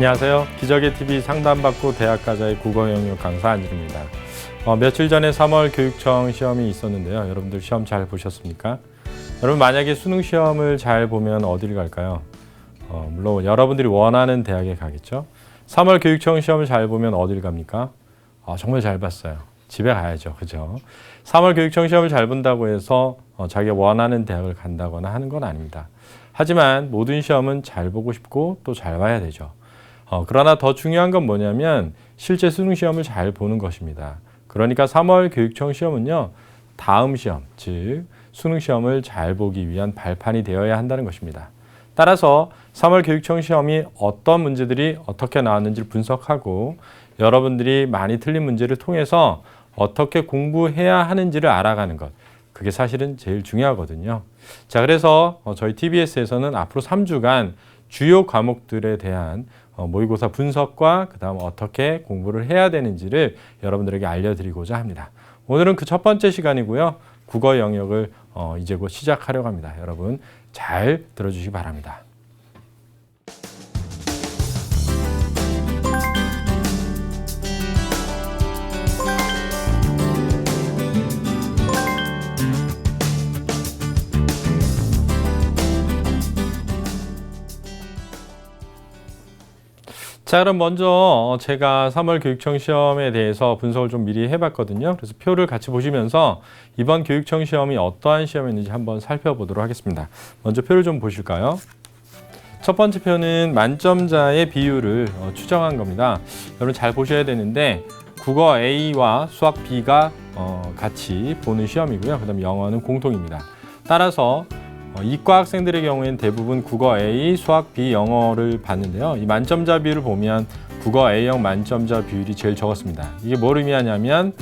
안녕하세요. 기적의 TV 상담받고 대학 가자의 국어 영역 강사 안진우입니다. 며칠 전에 3월 교육청 시험이 있었는데요. 여러분들 시험 잘 보셨습니까? 여러분 만약에 수능 시험을 잘 보면 어디를 갈까요? 물론 여러분들이 원하는 대학에 가겠죠. 3월 교육청 시험을 잘 보면 어디를 갑니까? 정말 잘 봤어요. 집에 가야죠. 그죠? 3월 교육청 시험을 잘 본다고 해서 자기가 원하는 대학을 간다거나 하는 건 아닙니다. 하지만 모든 시험은 잘 보고 싶고 또 잘 봐야 되죠. 그러나 더 중요한 건 뭐냐면 실제 수능 시험을 잘 보는 것입니다. 그러니까 3월 교육청 시험은요, 다음 시험, 즉 수능 시험을 잘 보기 위한 발판이 되어야 한다는 것입니다. 따라서 3월 교육청 시험이 어떤 문제들이 어떻게 나왔는지를 분석하고 여러분들이 많이 틀린 문제를 통해서 어떻게 공부해야 하는지를 알아가는 것, 그게 사실은 제일 중요하거든요. 자, 그래서 저희 TBS에서는 앞으로 3주간 주요 과목들에 대한 모의고사 분석과 그 다음 어떻게 공부를 해야 되는지를 여러분들에게 알려드리고자 합니다. 오늘은 그 첫 번째 시간이고요. 국어 영역을 이제 곧 시작하려고 합니다. 여러분 잘 들어주시기 바랍니다. 자, 그럼 먼저 제가 3월 교육청 시험에 대해서 분석을 좀 미리 해봤거든요. 그래서 표를 같이 보시면서 이번 교육청 시험이 어떠한 시험이었는지 한번 살펴보도록 하겠습니다. 먼저 표를 좀 보실까요? 첫 번째 표는 만점자의 비율을 추정한 겁니다. 여러분 잘 보셔야 되는데 국어 A와 수학 B가 같이 보는 시험이고요. 그 다음에 영어는 공통입니다. 따라서 이과 학생들의 경우에는 대부분 국어 A, 수학 B, 영어를 봤는데요. 이 만점자 비율을 보면 국어 A형 만점자 비율이 제일 적었습니다. 이게 뭘 의미하냐면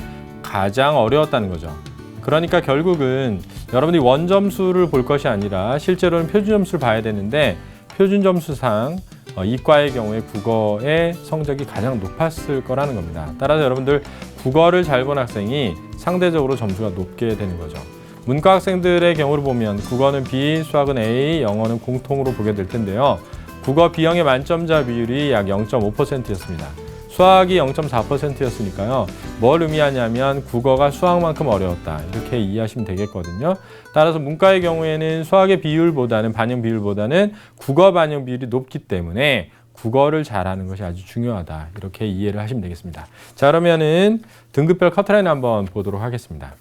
가장 어려웠다는 거죠. 그러니까 결국은 여러분들이 원점수를 볼 것이 아니라 실제로는 표준점수를 봐야 되는데 표준점수상 이과의 경우에 국어의 성적이 가장 높았을 거라는 겁니다. 따라서 여러분들 국어를 잘 본 학생이 상대적으로 점수가 높게 되는 거죠. 문과 학생들의 경우를 보면 국어는 B, 수학은 A, 영어는 공통으로 보게 될 텐데요. 국어 B형의 만점자 비율이 약 0.5%였습니다. 수학이 0.4%였으니까요. 뭘 의미하냐면 국어가 수학만큼 어려웠다. 이렇게 이해하시면 되겠거든요. 따라서 문과의 경우에는 수학의 비율보다는 반영 비율보다는 국어 반영 비율이 높기 때문에 국어를 잘하는 것이 아주 중요하다. 이렇게 이해를 하시면 되겠습니다. 자, 그러면은 등급별 커트라인 한번 보도록 하겠습니다.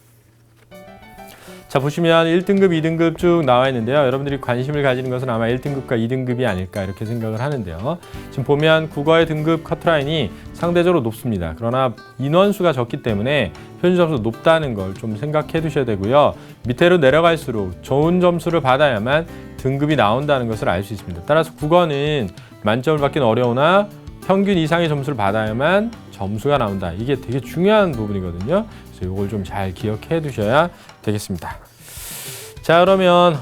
자, 보시면 1등급, 2등급 쭉 나와 있는데요. 여러분들이 관심을 가지는 것은 아마 1등급과 2등급이 아닐까 이렇게 생각을 하는데요. 지금 보면 국어의 등급 커트라인이 상대적으로 높습니다. 그러나 인원수가 적기 때문에 표준점수 높다는 걸 좀 생각해 두셔야 되고요. 밑으로 내려갈수록 좋은 점수를 받아야만 등급이 나온다는 것을 알 수 있습니다. 따라서 국어는 만점을 받기는 어려우나 평균 이상의 점수를 받아야만 점수가 나온다. 이게 되게 중요한 부분이거든요. 그래서 이걸 좀 잘 기억해 두셔야 되겠습니다. 자, 그러면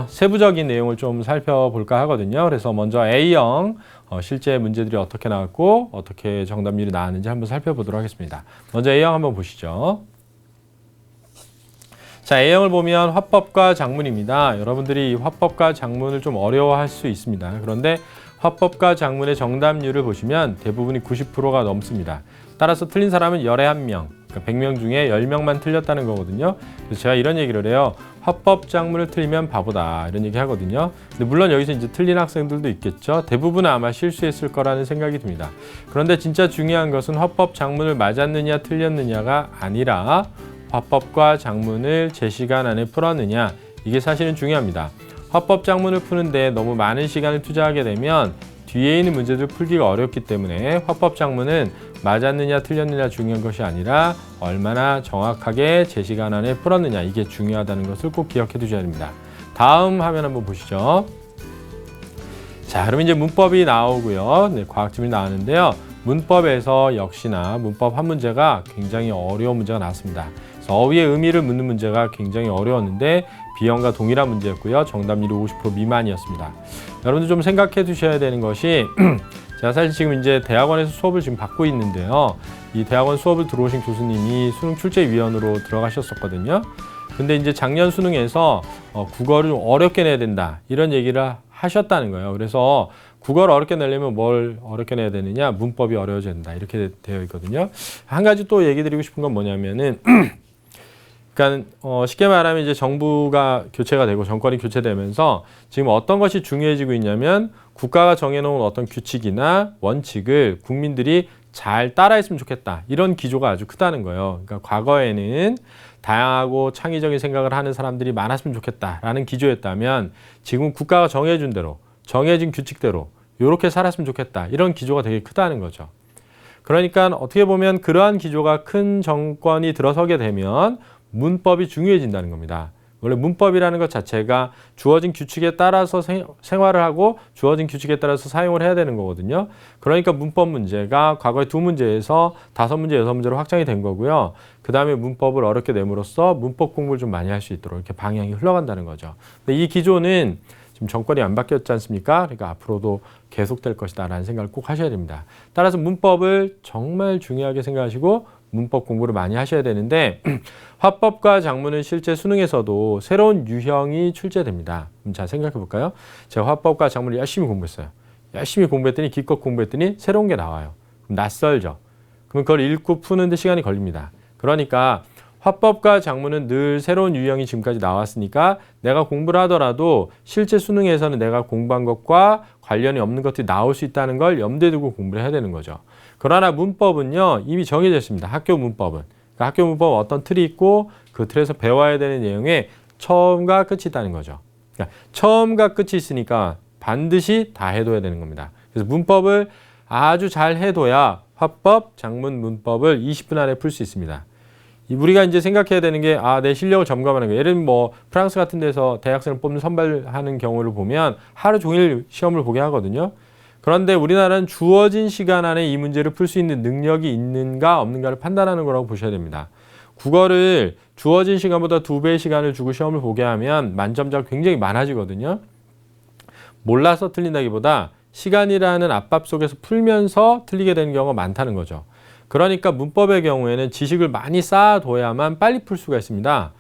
세부적인 내용을 좀 살펴볼까 하거든요. 그래서 먼저 A형 실제 문제들이 어떻게 나왔고 어떻게 정답률이 나왔는지 한번 살펴보도록 하겠습니다. 먼저 A형 한번 보시죠. 자, A형을 보면 화법과 작문입니다. 여러분들이 화법과 작문을 좀 어려워할 수 있습니다. 그런데 화법과 작문의 정답률을 보시면 대부분이 90%가 넘습니다. 따라서 틀린 사람은 열에 1명, 그러니까 100명 중에 10명만 틀렸다는 거거든요. 그래서 제가 이런 얘기를 해요. 화법 작문을 틀리면 바보다 이런 얘기 하거든요. 근데 물론 여기서 이제 틀린 학생들도 있겠죠. 대부분은 아마 실수했을 거라는 생각이 듭니다. 그런데 진짜 중요한 것은 화법 작문을 맞았느냐 틀렸느냐가 아니라 화법과 작문을 제 시간 안에 풀었느냐, 이게 사실은 중요합니다. 화법 작문을 푸는데 너무 많은 시간을 투자하게 되면 뒤에 있는 문제들 풀기가 어렵기 때문에 화법 작문은 맞았느냐 틀렸느냐 중요한 것이 아니라 얼마나 정확하게 제 시간 안에 풀었느냐, 이게 중요하다는 것을 꼭 기억해 두셔야 됩니다. 다음 화면 한번 보시죠. 자, 그럼 이제 문법이 나오고요. 네, 과학집이 나왔는데요. 문법에서 역시나 문법 한 문제가 굉장히 어려운 문제가 나왔습니다. 그래서 어휘의 의미를 묻는 문제가 굉장히 어려웠는데 B형과 동일한 문제였고요. 정답률이 50% 미만이었습니다. 여러분들 좀 생각해 두셔야 되는 것이 제가 사실 지금 이제 대학원에서 수업을 지금 받고 있는데요. 이 대학원 수업을 들어오신 교수님이 수능 출제위원으로 들어가셨었거든요. 근데 이제 작년 수능에서 국어를 좀 어렵게 내야 된다 이런 얘기를 하셨다는 거예요. 그래서 국어를 어렵게 내려면 뭘 어렵게 내야 되느냐? 문법이 어려워져야 된다. 이렇게 되어 있거든요. 한 가지 또 얘기 드리고 싶은 건 뭐냐면은 그러니까 쉽게 말하면 이제 정부가 교체가 되고 정권이 교체되면서 지금 어떤 것이 중요해지고 있냐면 국가가 정해놓은 어떤 규칙이나 원칙을 국민들이 잘 따라했으면 좋겠다. 이런 기조가 아주 크다는 거예요. 그러니까 과거에는 다양하고 창의적인 생각을 하는 사람들이 많았으면 좋겠다라는 기조였다면 지금 국가가 정해준 대로 정해진 규칙대로 이렇게 살았으면 좋겠다. 이런 기조가 되게 크다는 거죠. 그러니까 어떻게 보면 그러한 기조가 큰 정권이 들어서게 되면 문법이 중요해진다는 겁니다. 원래 문법이라는 것 자체가 주어진 규칙에 따라서 생활을 하고 주어진 규칙에 따라서 사용을 해야 되는 거거든요. 그러니까 문법 문제가 과거에 2문제에서 5문제, 6문제로 확장이 된 거고요. 그 다음에 문법을 어렵게 내므로써 문법 공부를 좀 많이 할 수 있도록 이렇게 방향이 흘러간다는 거죠. 근데 이 기조는 지금 정권이 안 바뀌었지 않습니까? 그러니까 앞으로도 계속될 것이다라는 생각을 꼭 하셔야 됩니다. 따라서 문법을 정말 중요하게 생각하시고 문법 공부를 많이 하셔야 되는데 화법과 작문은 실제 수능에서도 새로운 유형이 출제됩니다. 그럼 잘 생각해 볼까요? 제가 화법과 작문을 열심히 공부했어요. 열심히 공부했더니 기껏 공부했더니 새로운 게 나와요. 그럼 낯설죠. 그럼 그걸 읽고 푸는데 시간이 걸립니다. 그러니까 화법과 작문은 늘 새로운 유형이 지금까지 나왔으니까 내가 공부를 하더라도 실제 수능에서는 내가 공부한 것과 관련이 없는 것들이 나올 수 있다는 걸 염두에 두고 공부를 해야 되는 거죠. 그러나 문법은요 이미 정해져 있습니다. 학교 문법은. 그러니까 학교 문법은 어떤 틀이 있고 그 틀에서 배워야 되는 내용에 처음과 끝이 있다는 거죠. 그러니까 처음과 끝이 있으니까 반드시 다 해둬야 되는 겁니다. 그래서 문법을 아주 잘 해둬야 화법, 작문, 문법을 20분 안에 풀 수 있습니다. 우리가 이제 생각해야 되는 게, 내 실력을 점검하는 거예요. 예를 들면 뭐, 프랑스 같은 데서 대학생을 뽑는 선발하는 경우를 보면 하루 종일 시험을 보게 하거든요. 그런데 우리나라는 주어진 시간 안에 이 문제를 풀 수 있는 능력이 있는가 없는가를 판단하는 거라고 보셔야 됩니다. 국어를 주어진 시간보다 2배의 시간을 주고 시험을 보게 하면 만점자가 굉장히 많아지거든요. 몰라서 틀린다기보다 시간이라는 압박 속에서 풀면서 틀리게 되는 경우가 많다는 거죠. 그러니까 문법의 경우에는 지식을 많이 쌓아둬야만 빨리 풀 수가 있습니다.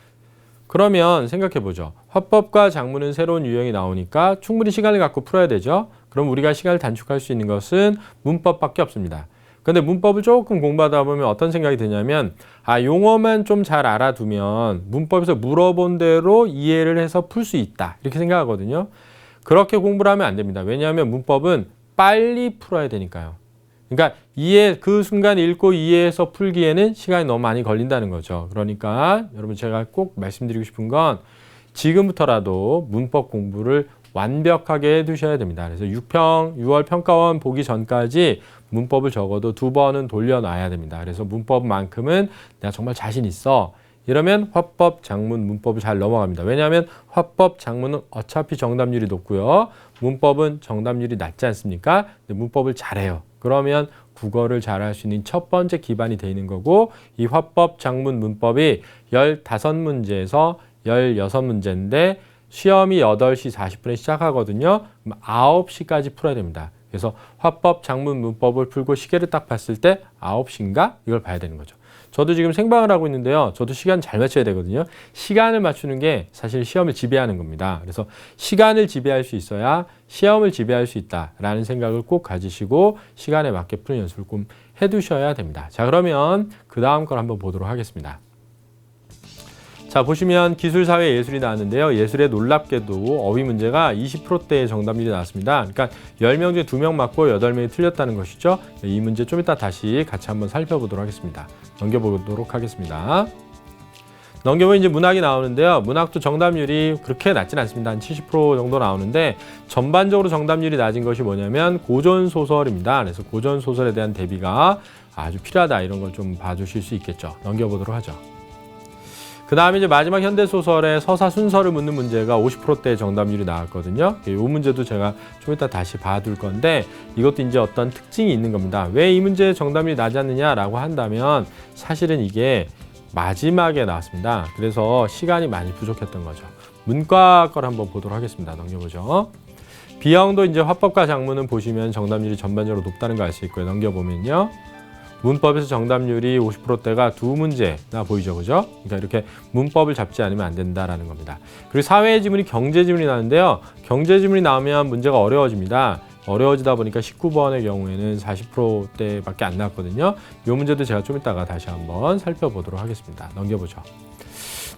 그러면 생각해 보죠. 화법과 작문은 새로운 유형이 나오니까 충분히 시간을 갖고 풀어야 되죠. 그럼 우리가 시간을 단축할 수 있는 것은 문법밖에 없습니다. 그런데 문법을 조금 공부하다 보면 어떤 생각이 드냐면 용어만 좀 잘 알아두면 문법에서 물어본 대로 이해를 해서 풀 수 있다. 이렇게 생각하거든요. 그렇게 공부를 하면 안 됩니다. 왜냐하면 문법은 빨리 풀어야 되니까요. 그러니까 그 순간 읽고 이해해서 풀기에는 시간이 너무 많이 걸린다는 거죠. 그러니까 여러분 제가 꼭 말씀드리고 싶은 건 지금부터라도 문법 공부를 완벽하게 해두셔야 됩니다. 그래서 6월 평가원 보기 전까지 문법을 적어도 2번은 돌려놔야 됩니다. 그래서 문법만큼은 내가 정말 자신 있어. 이러면 화법, 작문, 문법을 잘 넘어갑니다. 왜냐하면 화법, 작문은 어차피 정답률이 높고요. 문법은 정답률이 낮지 않습니까? 근데 문법을 잘해요. 그러면 국어를 잘할 수 있는 첫 번째 기반이 되어 있는 거고 이 화법, 작문, 문법이 15문제에서 16문제인데 시험이 8시 40분에 시작하거든요. 그럼 9시까지 풀어야 됩니다. 그래서 화법, 작문, 문법을 풀고 시계를 딱 봤을 때 9시인가? 이걸 봐야 되는 거죠. 저도 지금 생방을 하고 있는데요. 저도 시간 잘 맞춰야 되거든요. 시간을 맞추는 게 사실 시험을 지배하는 겁니다. 그래서 시간을 지배할 수 있어야 시험을 지배할 수 있다라는 생각을 꼭 가지시고 시간에 맞게 푸는 연습을 꼭 해두셔야 됩니다. 자, 그러면 그 다음 걸 한번 보도록 하겠습니다. 자, 보시면 기술, 사회, 예술이 나왔는데요. 예술에 놀랍게도 어휘 문제가 20%대의 정답률이 나왔습니다. 그러니까 10명 중에 2명 맞고 8명이 틀렸다는 것이죠. 이 문제 좀 이따 다시 같이 한번 살펴보도록 하겠습니다. 넘겨보도록 하겠습니다. 넘겨보면 이제 문학이 나오는데요. 문학도 정답률이 그렇게 낮진 않습니다. 한 70% 정도 나오는데 전반적으로 정답률이 낮은 것이 뭐냐면 고전소설입니다. 그래서 고전소설에 대한 대비가 아주 필요하다. 이런 걸 좀 봐주실 수 있겠죠. 넘겨보도록 하죠. 그 다음에 이제 마지막 현대소설의 서사 순서를 묻는 문제가 50%대 정답률이 나왔거든요. 이 문제도 제가 좀 이따 다시 봐둘 건데 이것도 이제 어떤 특징이 있는 겁니다. 왜 이 문제의 정답률이 낮았느냐라고 한다면 사실은 이게 마지막에 나왔습니다. 그래서 시간이 많이 부족했던 거죠. 문과 걸 한번 보도록 하겠습니다. 넘겨보죠. B형도 이제 화법과 작문은 보시면 정답률이 전반적으로 높다는 거 알 수 있고요. 넘겨보면요. 문법에서 정답률이 50%대가 2문제나 보이죠, 그죠? 그러니까 이렇게 문법을 잡지 않으면 안 된다라는 겁니다. 그리고 사회 지문이 경제 지문이 나는데요. 경제 지문이 나오면 문제가 어려워집니다. 어려워지다 보니까 19번의 경우에는 40%대밖에 안 나왔거든요. 이 문제도 제가 좀 이따가 다시 한번 살펴보도록 하겠습니다. 넘겨보죠.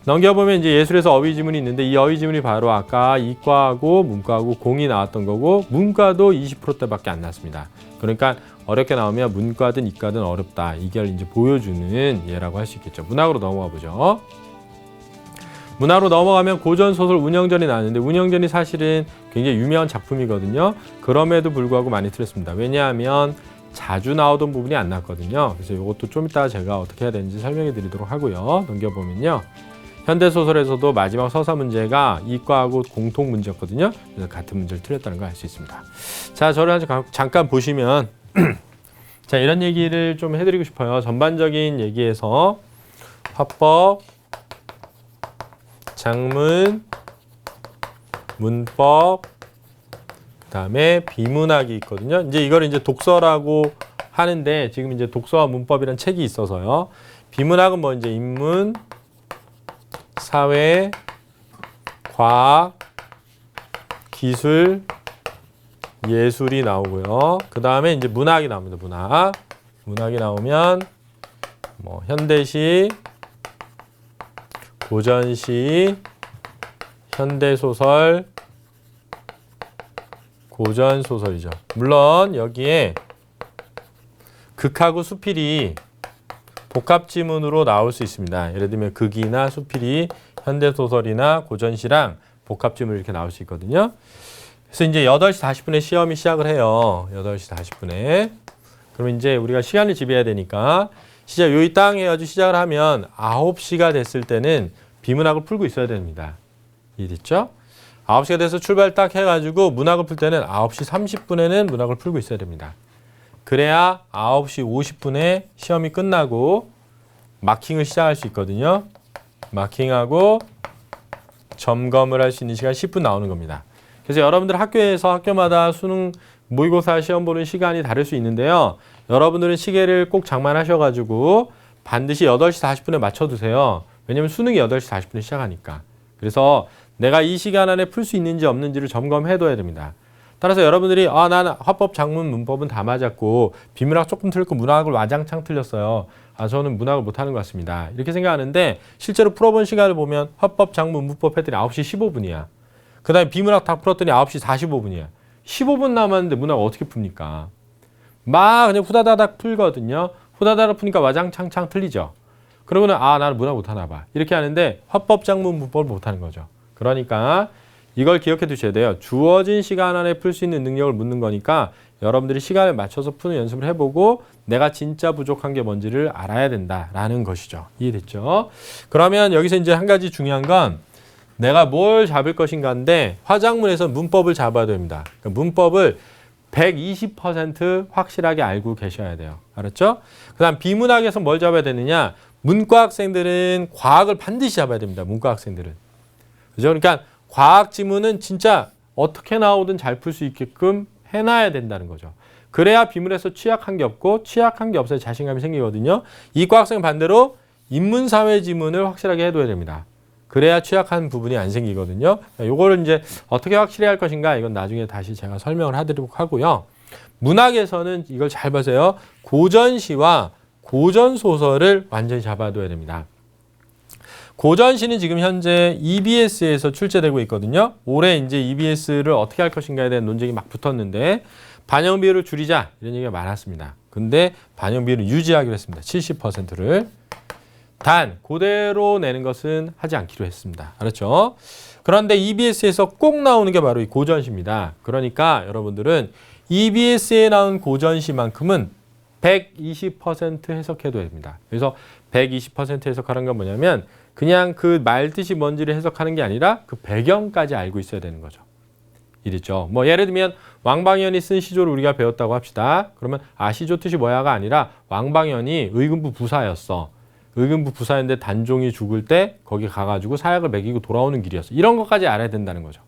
넘겨보면 이제 예술에서 어휘 지문이 있는데 이 어휘 지문이 바로 아까 이과하고 문과하고 공이 나왔던 거고 문과도 20%대밖에 안 나왔습니다. 그러니까 어렵게 나오면 문과든 이과든 어렵다. 이걸 이제 보여주는 예라고 할 수 있겠죠. 문학으로 넘어가 보죠. 문학으로 넘어가면 고전소설 운영전이 나왔는데 운영전이 사실은 굉장히 유명한 작품이거든요. 그럼에도 불구하고 많이 틀렸습니다. 왜냐하면 자주 나오던 부분이 안 나왔거든요. 그래서 이것도 좀 이따 제가 어떻게 해야 되는지 설명해 드리도록 하고요. 넘겨보면요. 현대소설에서도 마지막 서사 문제가 이과하고 공통 문제였거든요. 그래서 같은 문제를 틀렸다는 걸 알 수 있습니다. 자, 저를 잠깐 보시면 자, 이런 얘기를 좀 해드리고 싶어요. 전반적인 얘기에서 화법, 작문, 문법, 그다음에 비문학이 있거든요. 이제 이걸 이제 독서라고 하는데 지금 이제 독서와 문법이란 책이 있어서요. 비문학은 뭐 이제 인문, 사회, 과학, 기술, 예술이 나오고요. 그 다음에 이제 문학이 나옵니다. 문학이 나오면 뭐 현대시, 고전시, 현대소설, 고전소설이죠. 물론 여기에 극하고 수필이 복합지문으로 나올 수 있습니다. 예를 들면 극이나 수필이 현대소설이나 고전시랑 복합지문 이렇게 나올 수 있거든요. 그래서 이제 8시 40분에 시험이 시작을 해요. 8시 40분에. 그럼 이제 우리가 시간을 지배해야 되니까 시작 요이 땅 해가지고 시작을 하면 9시가 됐을 때는 비문학을 풀고 있어야 됩니다. 이해됐죠? 9시가 돼서 출발 딱 해가지고 문학을 풀 때는 9시 30분에는 문학을 풀고 있어야 됩니다. 그래야 9시 50분에 시험이 끝나고 마킹을 시작할 수 있거든요. 마킹하고 점검을 할 수 있는 시간 10분 나오는 겁니다. 그래서 여러분들 학교에서 학교마다 수능 모의고사 시험 보는 시간이 다를 수 있는데요. 여러분들은 시계를 꼭 장만하셔가지고 반드시 8시 40분에 맞춰두세요. 왜냐면 수능이 8시 40분에 시작하니까. 그래서 내가 이 시간 안에 풀 수 있는지 없는지를 점검해둬야 됩니다. 따라서 여러분들이 나는 화법, 작문, 문법은 다 맞았고 비문학 조금 틀렸고 문학을 와장창 틀렸어요. 저는 문학을 못하는 것 같습니다. 이렇게 생각하는데 실제로 풀어본 시간을 보면 화법, 작문, 문법 했더니 9시 15분이야. 그 다음에 비문학 다 풀었더니 9시 45분이야. 15분 남았는데 문학 어떻게 풉니까? 막 그냥 후다다닥 풀거든요. 후다다닥 푸니까 와장창창 틀리죠. 그러고는 나는 문학 못하나 봐. 이렇게 하는데 화법, 작문, 문법을 못하는 거죠. 그러니까 이걸 기억해 두셔야 돼요. 주어진 시간 안에 풀 수 있는 능력을 묻는 거니까 여러분들이 시간을 맞춰서 푸는 연습을 해보고 내가 진짜 부족한 게 뭔지를 알아야 된다라는 것이죠. 이해됐죠? 그러면 여기서 이제 한 가지 중요한 건 내가 뭘 잡을 것인가인데 화작문에서 문법을 잡아야 됩니다. 그러니까 문법을 120% 확실하게 알고 계셔야 돼요. 알았죠? 그 다음 비문학에서 뭘 잡아야 되느냐? 문과 학생들은 과학을 반드시 잡아야 됩니다. 문과 학생들은. 그죠? 그러니까 과학 지문은 진짜 어떻게 나오든 잘 풀 수 있게끔 해놔야 된다는 거죠. 그래야 비문에서 취약한 게 없고 취약한 게 없어야 자신감이 생기거든요. 이과 학생 반대로 인문사회 지문을 확실하게 해둬야 됩니다. 그래야 취약한 부분이 안 생기거든요. 요거를 이제 어떻게 확실히 할 것인가 이건 나중에 다시 제가 설명을 해드리도록 하고요. 문학에서는 이걸 잘 보세요. 고전시와 고전소설을 완전히 잡아둬야 됩니다. 고전시는 지금 현재 EBS에서 출제되고 있거든요. 올해 이제 EBS를 어떻게 할 것인가에 대한 논쟁이 막 붙었는데 반영 비율을 줄이자 이런 얘기가 많았습니다. 근데 반영 비율을 유지하기로 했습니다. 70%를. 단 그대로 내는 것은 하지 않기로 했습니다. 알았죠? 그런데 EBS에서 꼭 나오는 게 바로 이 고전시입니다. 그러니까 여러분들은 EBS에 나온 고전시만큼은 120% 해석해둬야 됩니다. 그래서 120% 해석하는 건 뭐냐면 그냥 그 말 뜻이 뭔지를 해석하는 게 아니라 그 배경까지 알고 있어야 되는 거죠. 이랬죠. 뭐 예를 들면 왕방현이 쓴 시조를 우리가 배웠다고 합시다. 그러면 시조 뜻이 뭐야가 아니라 왕방현이 의금부 부사였어. 의금부 부사인데 단종이 죽을 때 거기 가가지고 사약을 먹이고 돌아오는 길이었어. 이런 것까지 알아야 된다는 거죠.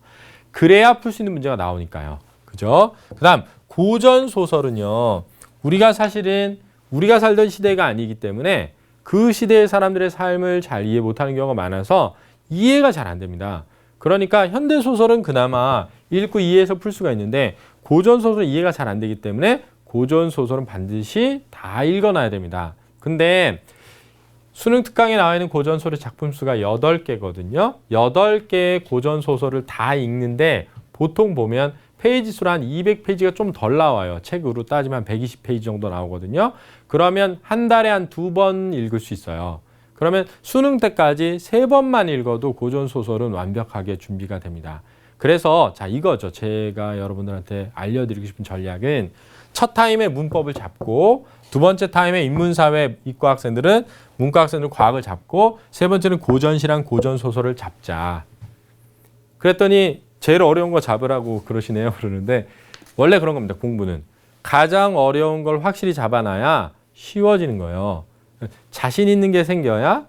그래야 풀 수 있는 문제가 나오니까요. 그죠? 그 다음 고전소설은요. 우리가 사실은 우리가 살던 시대가 아니기 때문에 그 시대의 사람들의 삶을 잘 이해 못하는 경우가 많아서 이해가 잘 안 됩니다. 그러니까 현대소설은 그나마 읽고 이해해서 풀 수가 있는데 고전소설은 이해가 잘 안 되기 때문에 고전소설은 반드시 다 읽어놔야 됩니다. 근데 수능 특강에 나와 있는 고전소설 작품 수가 8개거든요. 8개의 고전소설을 다 읽는데 보통 보면 페이지 수로 한 200페이지가 좀 덜 나와요. 책으로 따지면 120페이지 정도 나오거든요. 그러면 한 달에 한 2번 읽을 수 있어요. 그러면 수능 때까지 3번만 읽어도 고전소설은 완벽하게 준비가 됩니다. 그래서 자 이거죠. 제가 여러분들한테 알려드리고 싶은 전략은 첫 타임에 문법을 잡고 두 번째 타임에 인문사회 이과 학생들은 문과 학생들 과학을 잡고 세 번째는 고전시랑 고전소설을 잡자. 그랬더니 제일 어려운 거 잡으라고 그러시네요. 그러는데 원래 그런 겁니다. 공부는. 가장 어려운 걸 확실히 잡아놔야 쉬워지는 거예요. 자신 있는 게 생겨야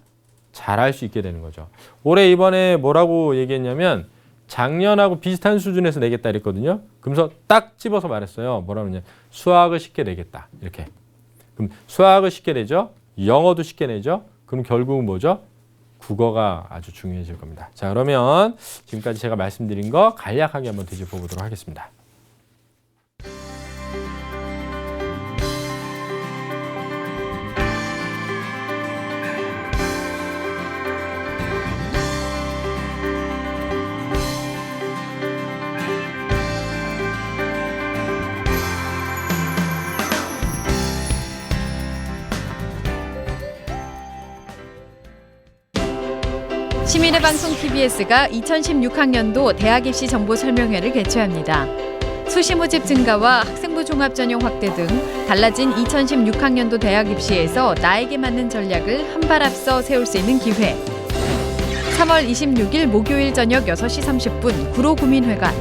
잘할 수 있게 되는 거죠. 올해 이번에 뭐라고 얘기했냐면 작년하고 비슷한 수준에서 내겠다 이랬거든요. 그러면서 딱 집어서 말했어요. 뭐라고 하냐. 수학을 쉽게 내겠다. 이렇게. 그럼 수학을 쉽게 내죠. 영어도 쉽게 내죠. 그럼 결국은 뭐죠? 국어가 아주 중요해질 겁니다. 자, 그러면 지금까지 제가 말씀드린 거 간략하게 한번 뒤집어 보도록 하겠습니다. 시민의 방송 TBS가 2016학년도 대학 입시 정보 설명회를 개최합니다. 수시 모집 증가와 학생부 종합 전형 확대 등 달라진 2016학년도 대학 입시에서 나에게 맞는 전략을 한 발 앞서 세울 수 있는 기회. 3월 26일 목요일 저녁 6시 30분 구로 구민회관.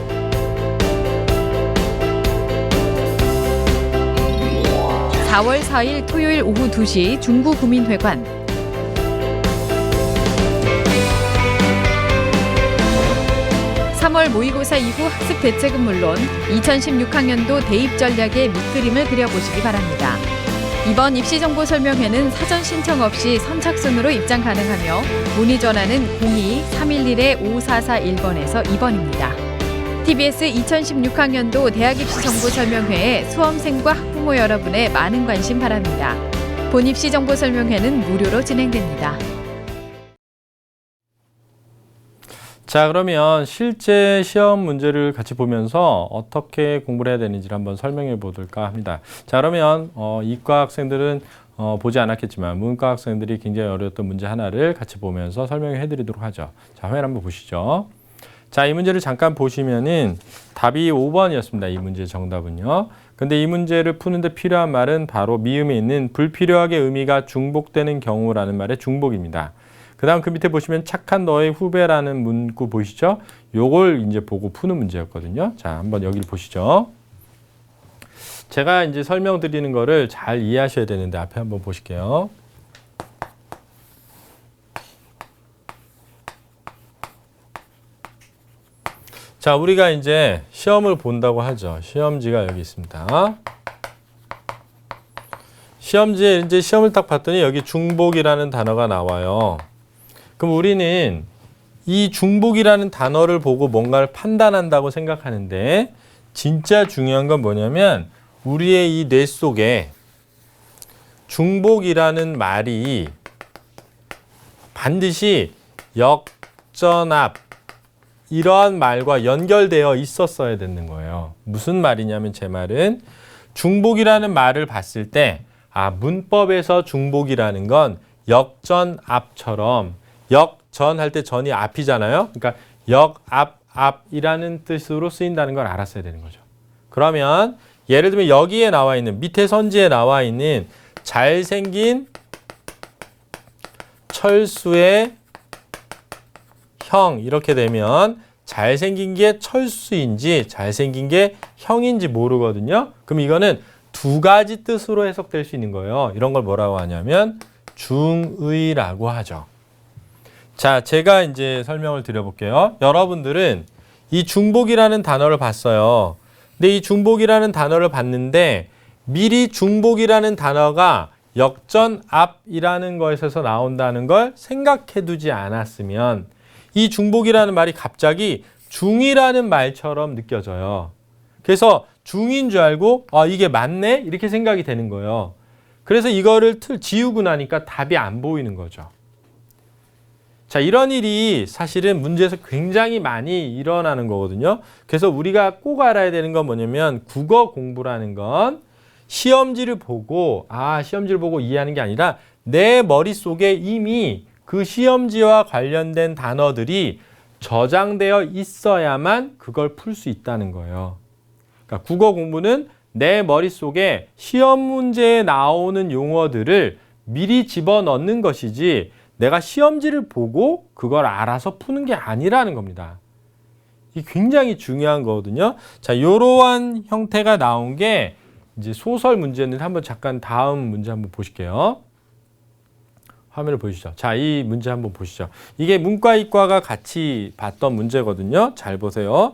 4월 4일 토요일 오후 2시 중구 구민회관. 3월 모의고사 이후 학습 대책은 물론 2016학년도 대입 전략의 밑그림을 그려보시기 바랍니다. 이번 입시 정보 설명회는 사전 신청 없이 선착순으로 입장 가능하며 문의 전화는 02-311-5441번에서 2번입니다. TBS 2016학년도 대학 입시 정보 설명회에 수험생과 학부모 여러분의 많은 관심 바랍니다. 본 입시 정보 설명회는 무료로 진행됩니다. 자, 그러면 실제 시험 문제를 같이 보면서 어떻게 공부를 해야 되는지를 한번 설명해 보도록 합니다. 자, 그러면 이과 학생들은 보지 않았겠지만 문과 학생들이 굉장히 어려웠던 문제 하나를 같이 보면서 설명해 드리도록 하죠. 자, 화면 한번 보시죠. 자, 이 문제를 잠깐 보시면은 답이 5번이었습니다. 이 문제의 정답은요. 근데 이 문제를 푸는데 필요한 말은 바로 미음에 있는 불필요하게 의미가 중복되는 경우라는 말의 중복입니다. 그 다음 그 밑에 보시면 착한 너의 후배라는 문구 보이시죠? 요걸 이제 보고 푸는 문제였거든요. 자, 한번 여기를 보시죠. 제가 이제 설명드리는 거를 잘 이해하셔야 되는데 앞에 한번 보실게요. 자, 우리가 이제 시험을 본다고 하죠. 시험지가 여기 있습니다. 시험지에 이제 시험을 딱 봤더니 여기 중복이라는 단어가 나와요. 그럼 우리는 이 중복이라는 단어를 보고 뭔가를 판단한다고 생각하는데 진짜 중요한 건 뭐냐면 우리의 이 뇌 속에 중복이라는 말이 반드시 역전압 이러한 말과 연결되어 있었어야 되는 거예요. 무슨 말이냐면 제 말은 중복이라는 말을 봤을 때 문법에서 중복이라는 건 역전압처럼 역전 할 때 전이 앞이잖아요. 그러니까 역압이라는 뜻으로 쓰인다는 걸 알았어야 되는 거죠. 그러면 예를 들면 여기에 나와 있는 밑에 선지에 나와 있는 잘생긴 철수의 형 이렇게 되면 잘생긴 게 철수인지 잘생긴 게 형인지 모르거든요. 그럼 이거는 두 가지 뜻으로 해석될 수 있는 거예요. 이런 걸 뭐라고 하냐면 중의라고 하죠. 자, 제가 이제 설명을 드려볼게요. 여러분들은 이 중복이라는 단어를 봤어요. 근데 이 중복이라는 단어를 봤는데 미리 중복이라는 단어가 역전압이라는 것에서 나온다는 걸 생각해 두지 않았으면 이 중복이라는 말이 갑자기 중이라는 말처럼 느껴져요. 그래서 중인 줄 알고 이게 맞네? 이렇게 생각이 되는 거예요. 그래서 이거를 지우고 나니까 답이 안 보이는 거죠. 자, 이런 일이 사실은 문제에서 굉장히 많이 일어나는 거거든요. 그래서 우리가 꼭 알아야 되는 건 뭐냐면 국어 공부라는 건 시험지를 보고 이해하는 게 아니라 내 머릿속에 이미 그 시험지와 관련된 단어들이 저장되어 있어야만 그걸 풀 수 있다는 거예요. 그러니까 국어 공부는 내 머릿속에 시험 문제에 나오는 용어들을 미리 집어넣는 것이지 내가 시험지를 보고 그걸 알아서 푸는 게 아니라는 겁니다. 이게 굉장히 중요한 거거든요. 자, 이러한 형태가 나온 게 이제 소설 문제인데 한번 잠깐 다음 문제 한번 보실게요. 화면을 보시죠. 자, 이 문제 한번 보시죠. 이게 문과, 이과가 같이 봤던 문제거든요. 잘 보세요.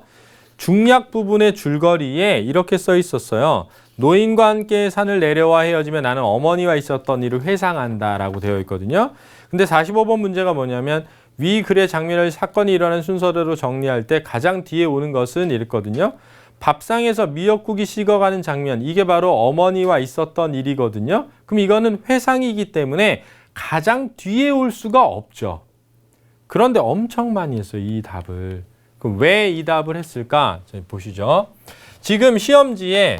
중략 부분의 줄거리에 이렇게 써 있었어요. 노인과 함께 산을 내려와 헤어지며 나는 어머니와 있었던 일을 회상한다라고 되어 있거든요. 근데 45번 문제가 뭐냐면 위 글의 장면을 사건이 일어난 순서대로 정리할 때 가장 뒤에 오는 것은 이랬거든요. 밥상에서 미역국이 식어가는 장면, 이게 바로 어머니와 있었던 일이거든요. 그럼 이거는 회상이기 때문에 가장 뒤에 올 수가 없죠. 그런데 엄청 많이 했어요, 이 답을. 그럼 왜 이 답을 했을까? 자, 보시죠. 지금 시험지에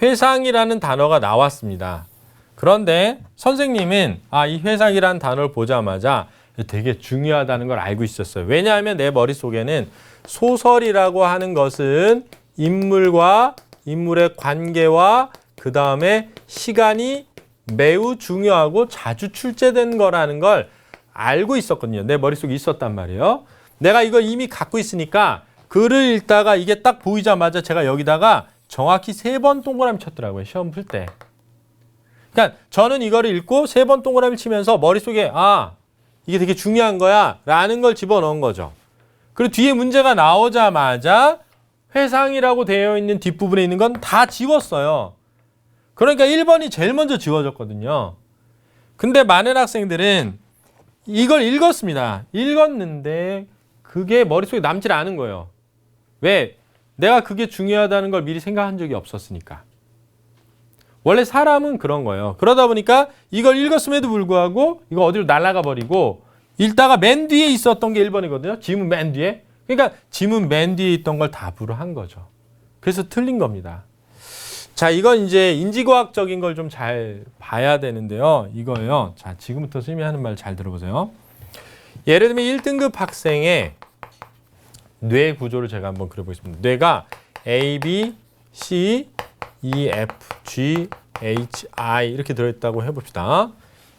회상이라는 단어가 나왔습니다. 그런데 선생님은 이 회상이라는 단어를 보자마자 되게 중요하다는 걸 알고 있었어요. 왜냐하면 내 머릿속에는 소설이라고 하는 것은 인물과 인물의 관계와 그 다음에 시간이 매우 중요하고 자주 출제된 거라는 걸 알고 있었거든요. 내 머릿속에 있었단 말이에요. 내가 이걸 이미 갖고 있으니까 글을 읽다가 이게 딱 보이자마자 제가 여기다가 정확히 3번 동그라미 쳤더라고요. 시험 풀 때. 그러니까 저는 이거를 읽고 3번 동그라미 치면서 머릿속에 이게 되게 중요한 거야 라는 걸 집어넣은 거죠. 그리고 뒤에 문제가 나오자마자 회상이라고 되어 있는 뒷부분에 있는 건 다 지웠어요. 그러니까 1번이 제일 먼저 지워졌거든요. 근데 많은 학생들은 이걸 읽었습니다. 읽었는데 그게 머릿속에 남질 않은 거예요. 왜? 내가 그게 중요하다는 걸 미리 생각한 적이 없었으니까. 원래 사람은 그런 거예요. 그러다 보니까 이걸 읽었음에도 불구하고 이거 어디로 날아가 버리고 읽다가 맨 뒤에 있었던 게 1번이거든요. 지문 맨 뒤에. 그러니까 지문 맨 뒤에 있던 걸 답으로 한 거죠. 그래서 틀린 겁니다. 자, 이건 이제 인지과학적인 걸 좀 잘 봐야 되는데요. 이거예요. 자, 지금부터 선생님이 하는 말 잘 들어보세요. 예를 들면 1등급 학생의 뇌 구조를 제가 한번 그려보겠습니다. 뇌가 A, B, C, E, F, G, H, I 이렇게 들어있다고 해봅시다.